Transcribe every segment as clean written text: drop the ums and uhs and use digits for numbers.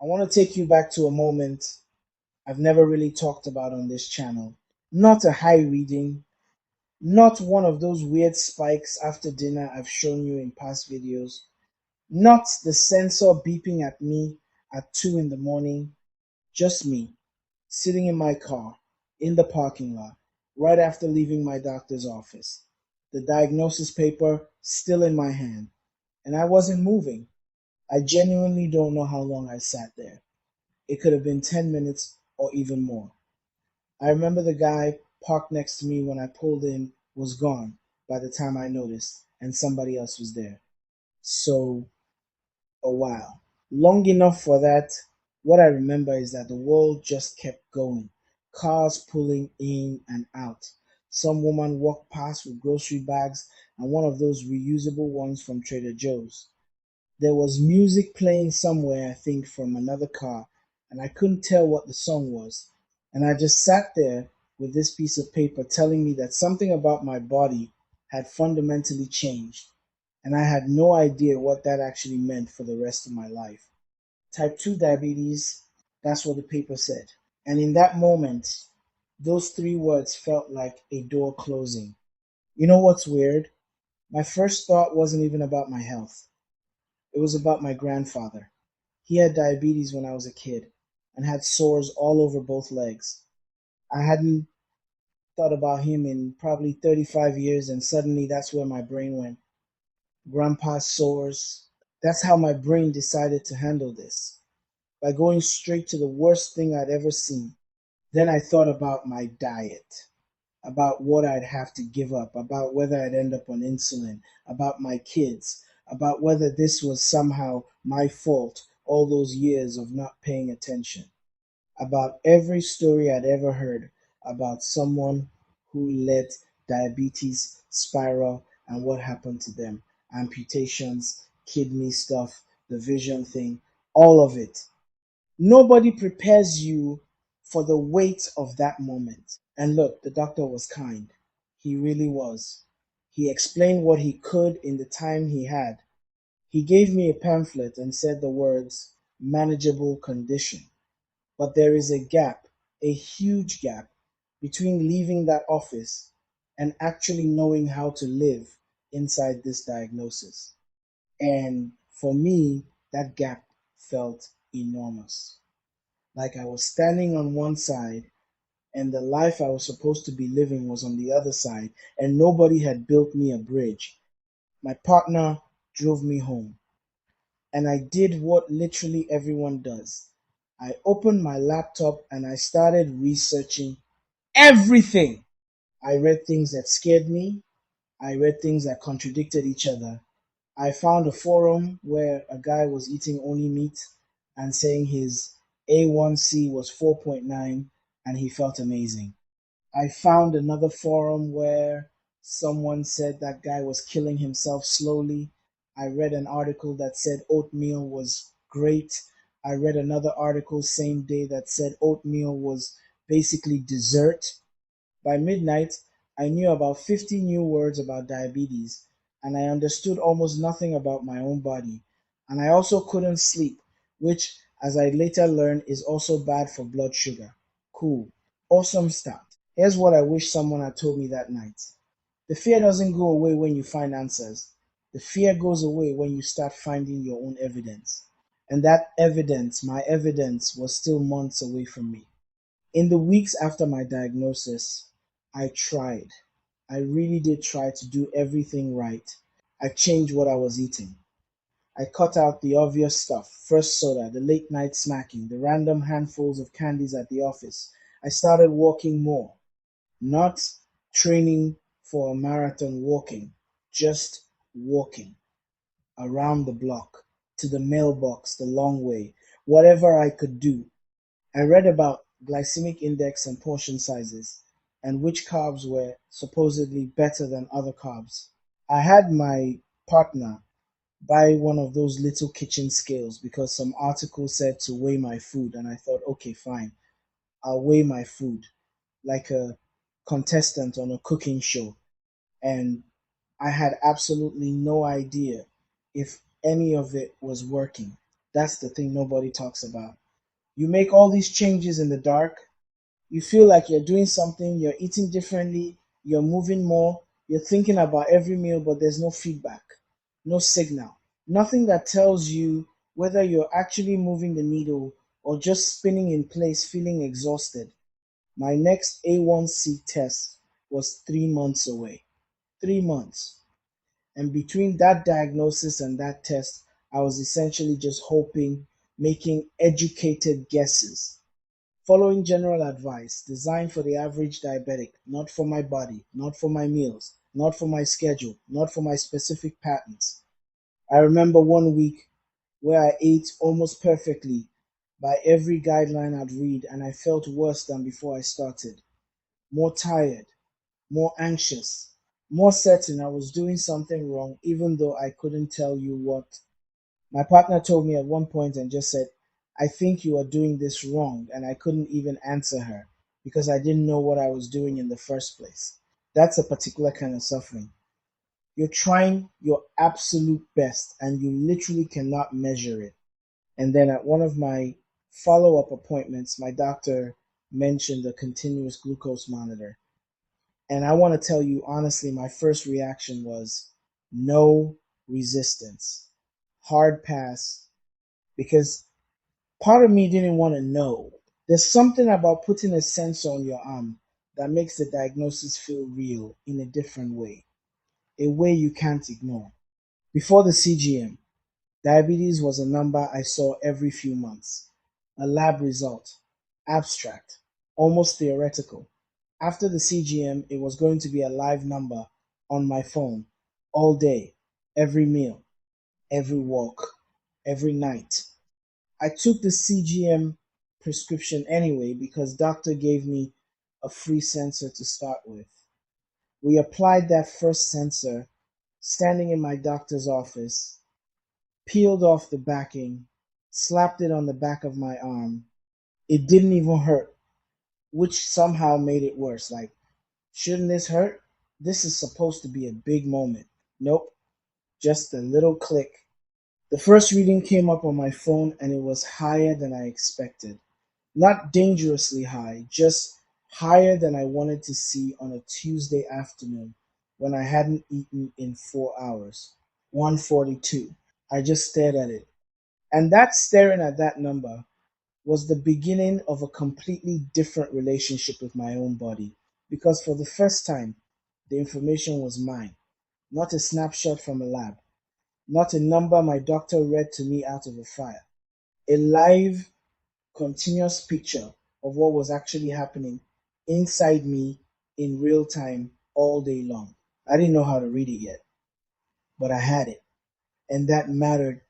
I want to take you back to a moment I've never really talked about on this channel. Not a high reading, not one of those weird spikes after dinner I've shown you in past videos, not the sensor beeping at me at 2 in the morning, just me, sitting in my car, in the parking lot, right after leaving my doctor's office. The diagnosis paper still in my hand, and I wasn't moving. I genuinely don't know how long I sat there. It could have been 10 minutes or even more. I remember the guy parked next to me when I pulled in was gone by the time I noticed, and somebody else was there. So, a while. Long enough for that. What I remember is that the world just kept going. Cars pulling in and out. Some woman walked past with grocery bags and one of those reusable ones from Trader Joe's. There was music playing somewhere, I think, from another car, and I couldn't tell what the song was. And I just sat there with this piece of paper telling me that something about my body had fundamentally changed, and I had no idea what that actually meant for the rest of my life. Type 2 diabetes, that's what the paper said. And in that moment, those three words felt like a door closing. You know what's weird? My first thought wasn't even about my health. It was about my grandfather. He had diabetes when I was a kid and had sores all over both legs. I hadn't thought about him in probably 35 years, and suddenly that's where my brain went. Grandpa's sores. That's how my brain decided to handle this, by going straight to the worst thing I'd ever seen. Then I thought about my diet, about what I'd have to give up, about whether I'd end up on insulin, about my kids, about whether this was somehow my fault all those years of not paying attention, about every story I'd ever heard about someone who let diabetes spiral and what happened to them, amputations, kidney stuff, the vision thing, all of it. Nobody prepares you for the weight of that moment. And look, the doctor was kind. He really was. He explained what he could in the time he had. He gave me a pamphlet and said the words, manageable condition. But there is a gap, a huge gap, between leaving that office and actually knowing how to live inside this diagnosis. And for me, that gap felt enormous. Like I was standing on one side and the life I was supposed to be living was on the other side, and nobody had built me a bridge. My partner drove me home, and I did what literally everyone does. I opened my laptop and I started researching everything. I read things that scared me, I read things that contradicted each other. I found a forum where a guy was eating only meat and saying his A1C was 4.9 and he felt amazing. I found another forum where someone said that guy was killing himself slowly. I read an article that said oatmeal was great. I read another article same day that said oatmeal was basically dessert. By midnight, I knew about 50 new words about diabetes, and I understood almost nothing about my own body. And I also couldn't sleep, which, as I later learned, is also bad for blood sugar. Cool. Awesome start. Here's what I wish someone had told me that night. The fear doesn't go away when you find answers. The fear goes away when you start finding your own evidence. And that evidence, my evidence, was still months away from me. In the weeks after my diagnosis, I tried. I really did try to do everything right. I changed what I was eating. I cut out the obvious stuff, first soda, the late night snacking, the random handfuls of candies at the office. I started walking more, not training for a marathon walking, just walking around the block, to the mailbox the long way, whatever I could do. I read about glycemic index and portion sizes, and which carbs were supposedly better than other carbs. I had my partner buy one of those little kitchen scales because some article said to weigh my food, and I thought, okay, fine, I'll weigh my food like a contestant on a cooking show. And I had absolutely no idea if any of it was working. That's the thing nobody talks about. You make all these changes in the dark. You feel like you're doing something, you're eating differently, you're moving more, you're thinking about every meal, but there's no feedback, no signal, nothing that tells you whether you're actually moving the needle or just spinning in place, feeling exhausted. My next A1C test was 3 months away. 3 months. And between that diagnosis and that test, I was essentially just hoping, making educated guesses, following general advice designed for the average diabetic, not for my body, not for my meals, not for my schedule, not for my specific patterns. I remember one week where I ate almost perfectly by every guideline I'd read, and I felt worse than before I started. More tired, more anxious, more certain I was doing something wrong, even though I couldn't tell you what. My partner told me at one point and just said, I think you are doing this wrong. And I couldn't even answer her because I didn't know what I was doing in the first place. That's a particular kind of suffering. You're trying your absolute best and you literally cannot measure it. And then at one of my follow up appointments, my doctor mentioned a continuous glucose monitor. And I want to tell you honestly, my first reaction was no resistance, hard pass, because part of me didn't want to know. There's something about putting a sensor on your arm that makes the diagnosis feel real in a different way, a way you can't ignore. Before the CGM, diabetes was a number I saw every few months, a lab result, abstract, almost theoretical. After the CGM, it was going to be a live number on my phone all day, every meal, every walk, every night. I took the CGM prescription anyway because doctor gave me a free sensor to start with. We applied that first sensor standing in my doctor's office, peeled off the backing, slapped it on the back of my arm. It didn't even hurt, which somehow made it worse. Like, shouldn't this hurt? This is supposed to be a big moment. Nope, just a little click. The first reading came up on my phone and it was higher than I expected. Not dangerously high, just higher than I wanted to see on a Tuesday afternoon when I hadn't eaten in 4 hours. 142. I just stared at it. And that staring at that number was the beginning of a completely different relationship with my own body. Because for the first time, the information was mine, not a snapshot from a lab, not a number my doctor read to me out of a file. A live, continuous picture of what was actually happening inside me in real time all day long. I didn't know how to read it yet, but I had it, and that mattered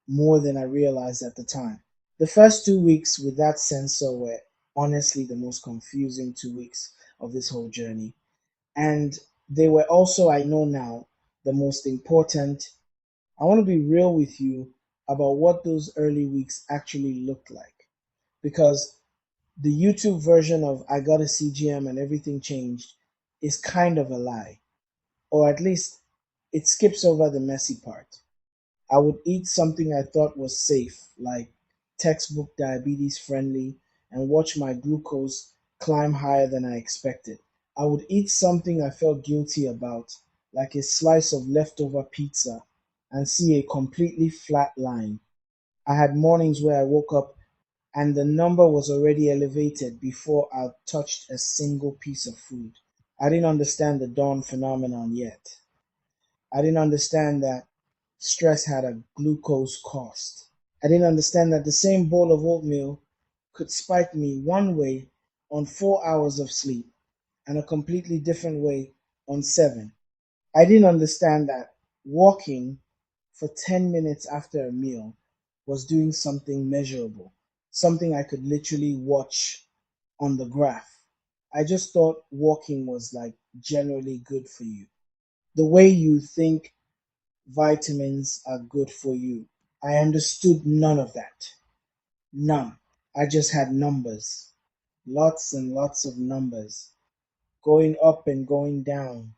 more than I realized at the time. The first 2 weeks with that sensor were honestly the most confusing 2 weeks of this whole journey. And they were also, I know now, the most important. I want to be real with you about what those early weeks actually looked like. Because the YouTube version of I got a CGM and everything changed is kind of a lie, or at least it skips over the messy part. I would eat something I thought was safe, like textbook diabetes friendly, and watch my glucose climb higher than I expected. I would eat something I felt guilty about, like a slice of leftover pizza, and see a completely flat line. I had mornings where I woke up and the number was already elevated before I touched a single piece of food. I didn't understand the dawn phenomenon yet. I didn't understand that stress had a glucose cost. I didn't understand that the same bowl of oatmeal could spike me one way on 4 hours of sleep and a completely different way on seven. I didn't understand that walking for 10 minutes after a meal was doing something measurable, something I could literally watch on the graph. I just thought walking was like generally good for you. The way you think vitamins are good for you. I understood none of that. None. I just had numbers. Lots and lots of numbers. Going up and going down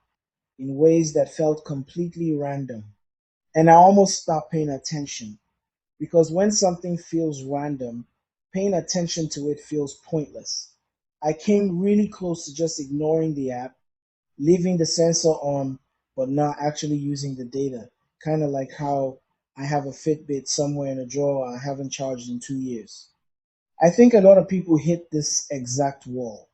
in ways that felt completely random. And I almost stopped paying attention. because when something feels random, paying attention to it feels pointless. I came really close to just ignoring the app, leaving the sensor on, but not actually using the data. Kind of like how I have a Fitbit somewhere in a drawer I haven't charged in 2 years. I think a lot of people hit this exact wall.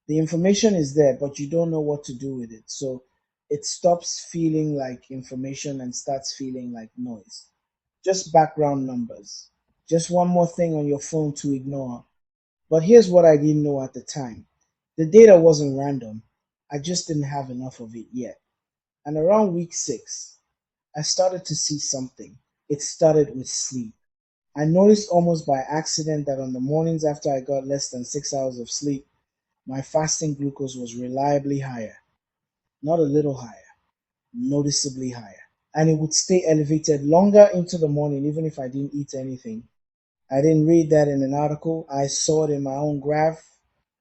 The information is there, but you don't know what to do with it. So it stops feeling like information and starts feeling like noise. Just background numbers. Just one more thing on your phone to ignore. But here's what I didn't know at the time: the data wasn't random, I just didn't have enough of it yet. And around week 6, I started to see something. It started with sleep. I noticed almost by accident that on the mornings after I got less than 6 hours of sleep, my fasting glucose was reliably higher. Not a little higher, noticeably higher. And it would stay elevated longer into the morning, even if I didn't eat anything. I didn't read that in an article. I saw it in my own graph,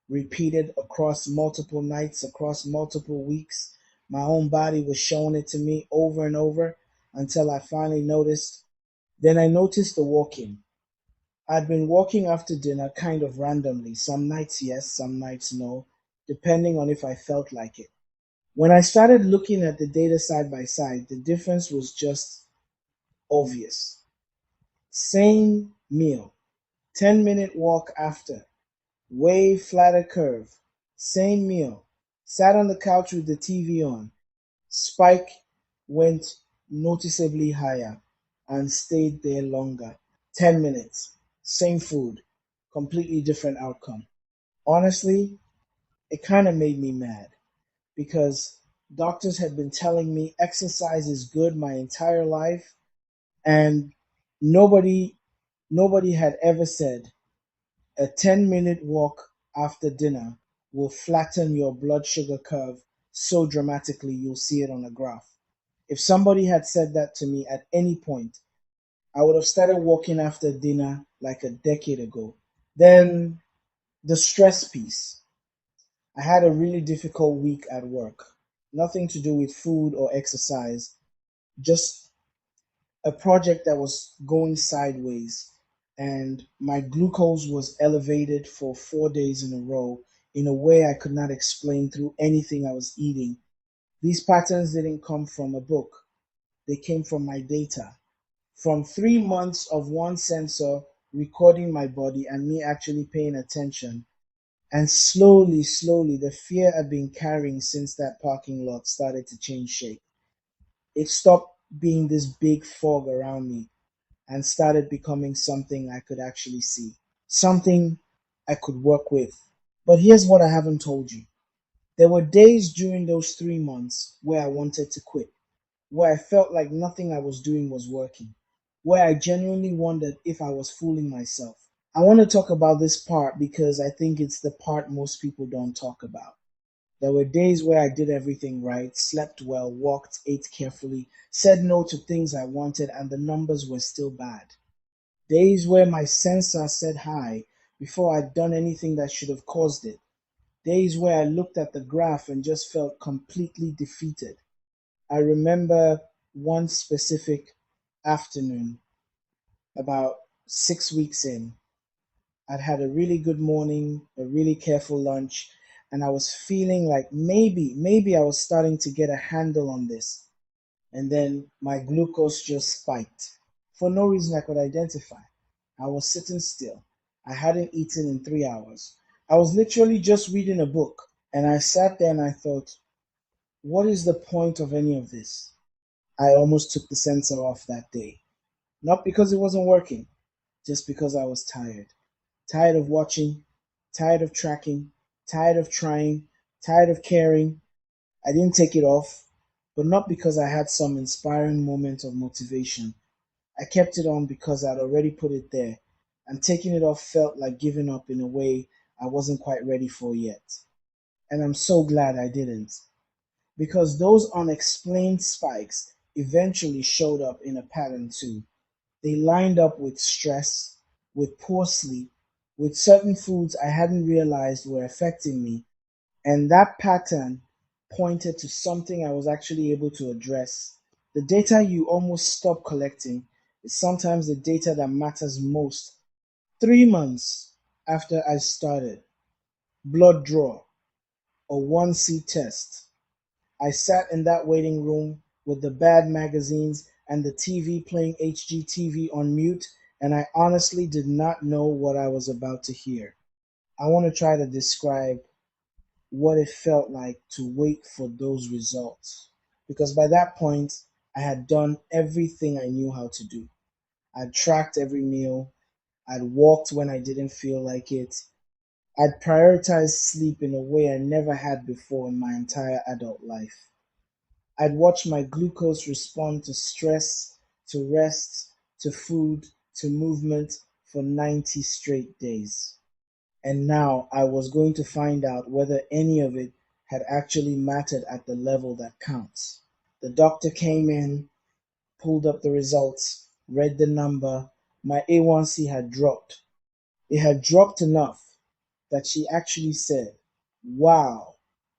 repeated across multiple nights, across multiple weeks. My own body was showing it to me over and over until I finally noticed. Then I noticed the walking. I'd been walking after dinner kind of randomly. Some nights yes, some nights no, depending on if I felt like it. When I started looking at the data side by side, the difference was just obvious. Same meal, 10-minute walk after, way flatter curve. Same meal. Sat on the couch with the TV on. Spike went noticeably higher and stayed there longer. 10 minutes. Same food. Completely different outcome. Honestly, it kind of made me mad because doctors had been telling me exercise is good my entire life, and nobody nobody had ever said a 10-minute walk after dinner will flatten your blood sugar curve so dramatically you'll see it on a graph. If somebody had said that to me at any point, I would have started walking after dinner like a decade ago. Then the stress piece. I had a really difficult week at work. Nothing to do with food or exercise, just a project that was going sideways, and my glucose was elevated for 4 days in a row in a way I could not explain through anything I was eating. These patterns didn't come from a book, they came from my data, from 3 months of one sensor recording my body and me actually paying attention. And slowly, slowly, the fear I've been carrying since that parking lot started to change shape. It stopped being this big fog around me and started becoming something I could actually see, something I could work with. But here's what I haven't told you: there were days during those 3 months where I wanted to quit, where I felt like nothing I was doing was working, where I genuinely wondered if I was fooling myself. I want to talk about this part because I think it's the part most people don't talk about. There were days where I did everything right, slept well, walked, ate carefully, said no to things I wanted, and the numbers were still bad. Days where my sensor said hi before I'd done anything that should have caused it. Days where I looked at the graph and just felt completely defeated. I remember one specific afternoon, about 6 weeks in. I'd had a really good morning, a really careful lunch, and I was feeling like maybe I was starting to get a handle on this. And then my glucose just spiked for no reason I could identify. I was sitting still. I hadn't eaten in 3 hours. I was literally just reading a book. And I sat there and I thought, what is the point of any of this? I almost took the sensor off that day. Not because it wasn't working, just because I was tired. Tired of watching, tired of tracking, tired of trying, tired of caring. I didn't take it off, but not because I had some inspiring moment of motivation. I kept it on because I'd already put it there, and taking it off felt like giving up in a way I wasn't quite ready for yet. And I'm so glad I didn't, because those unexplained spikes eventually showed up in a pattern too. They lined up with stress, with poor sleep, with certain foods I hadn't realized were affecting me, and that pattern pointed to something I was actually able to address. The data you almost stop collecting is sometimes the data that matters most. 3 months after I started, blood draw, a 1C test. I sat in that waiting room with the bad magazines and the TV playing HGTV on mute, and I honestly did not know what I was about to hear. I want to try to describe what it felt like to wait for those results. Because by that point, I had done everything I knew how to do. I'd tracked every meal, I'd walked when I didn't feel like it, I'd prioritized sleep in a way I never had before in my entire adult life. I'd watched my glucose respond to stress, to rest, to food, to movement for 90 straight days. And now I was going to find out whether any of it had actually mattered at the level that counts. The doctor came in, pulled up the results, read the number. My A1C had dropped. It had dropped enough that she actually said, "Wow,"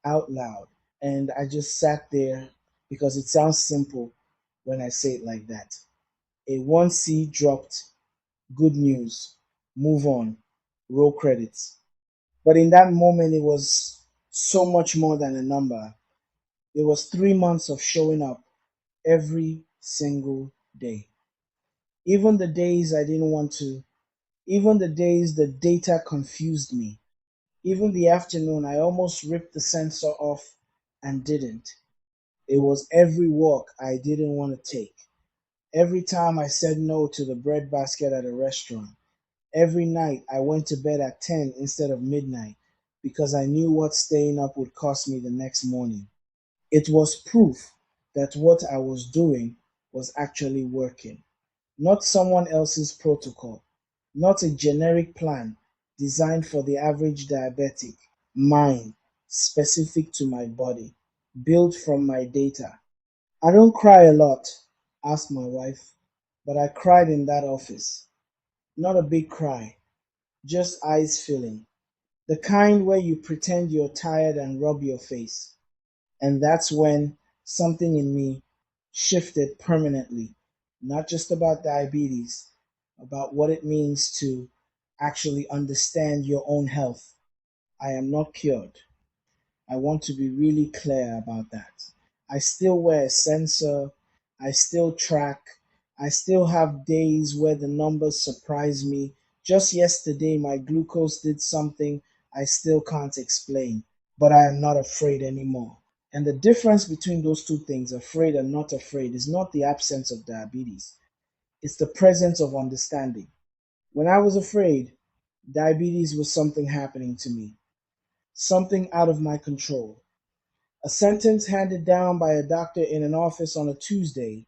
out loud. And I just sat there because it sounds simple when I say it like that. A 1C dropped, good news, move on, roll credits. But in that moment, it was so much more than a number. It was 3 months of showing up every single day. Even the days I didn't want to, even the days the data confused me, even the afternoon I almost ripped the sensor off and didn't. It was every walk I didn't want to take, every time I said no to the bread basket at a restaurant, every night I went to bed at 10 instead of midnight because I knew what staying up would cost me the next morning. It was proof that what I was doing was actually working. Not someone else's protocol, not a generic plan designed for the average diabetic. Mine, specific to my body, built from my data. I don't cry a lot, asked my wife, but I cried in that office. Not a big cry, just eyes filling. The kind where you pretend you're tired and rub your face. And that's when something in me shifted permanently, not just about diabetes, about what it means to actually understand your own health. I am not cured. I want to be really clear about that. I still wear a sensor, I still track, I still have days where the numbers surprise me. Just yesterday, my glucose did something I still can't explain, but I am not afraid anymore. And the difference between those two things, afraid and not afraid, is not the absence of diabetes, it's the presence of understanding. When I was afraid, diabetes was something happening to me, something out of my control. A sentence handed down by a doctor in an office on a Tuesday.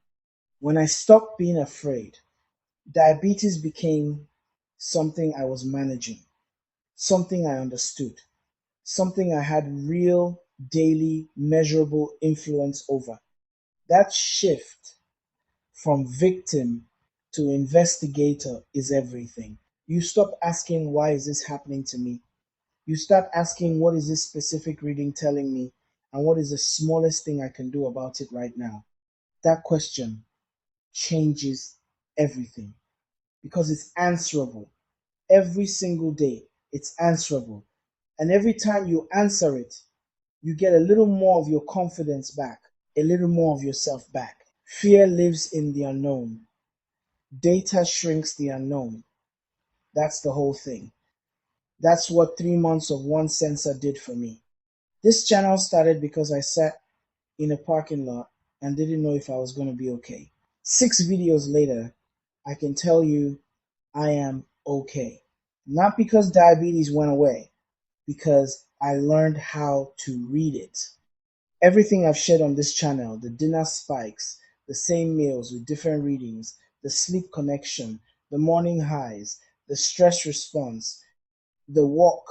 When I stopped being afraid, diabetes became something I was managing, something I understood, something I had real, daily, measurable influence over. That shift from victim to investigator is everything. You stop asking, why is this happening to me? You start asking, what is this specific reading telling me? And what is the smallest thing I can do about it right now? That question changes everything because it's answerable. Every single day, it's answerable. And every time you answer it, you get a little more of your confidence back, a little more of yourself back. Fear lives in the unknown. Data shrinks the unknown. That's the whole thing. That's what 3 months of one sensor did for me. This channel started because I sat in a parking lot and didn't know if I was going to be okay. 6 videos later, I can tell you I am okay. Not because diabetes went away, because I learned how to read it. Everything I've shared on this channel, the dinner spikes, the same meals with different readings, the sleep connection, the morning highs, the stress response, the walk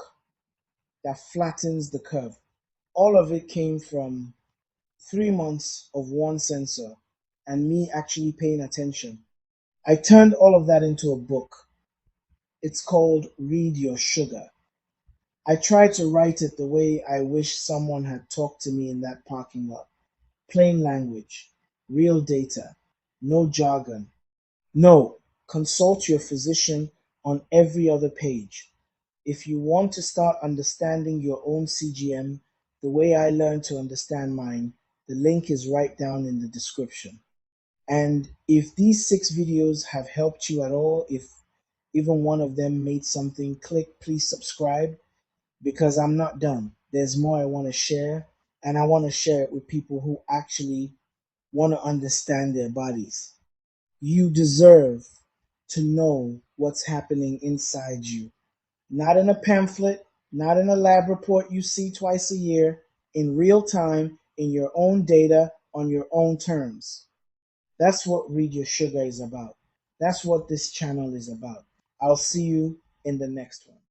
that flattens the curve, all of it came from 3 months of one sensor and me actually paying attention. I turned all of that into a book. It's called Read Your Sugar. I tried to write it the way I wish someone had talked to me in that parking lot. Plain language, real data, no jargon. No, consult your physician on every other page. If you want to start understanding your own CGM the way I learned to understand mine, the link is right down in the description. And if these 6 videos have helped you at all, if even one of them made something click, please subscribe because I'm not done. There's more I want to share, and I want to share it with people who actually want to understand their bodies. You deserve to know what's happening inside you. Not in a pamphlet, not in a lab report you see twice a year, in real time, in your own data, on your own terms. That's what Read Your Sugar is about. That's what this channel is about. I'll see you in the next one.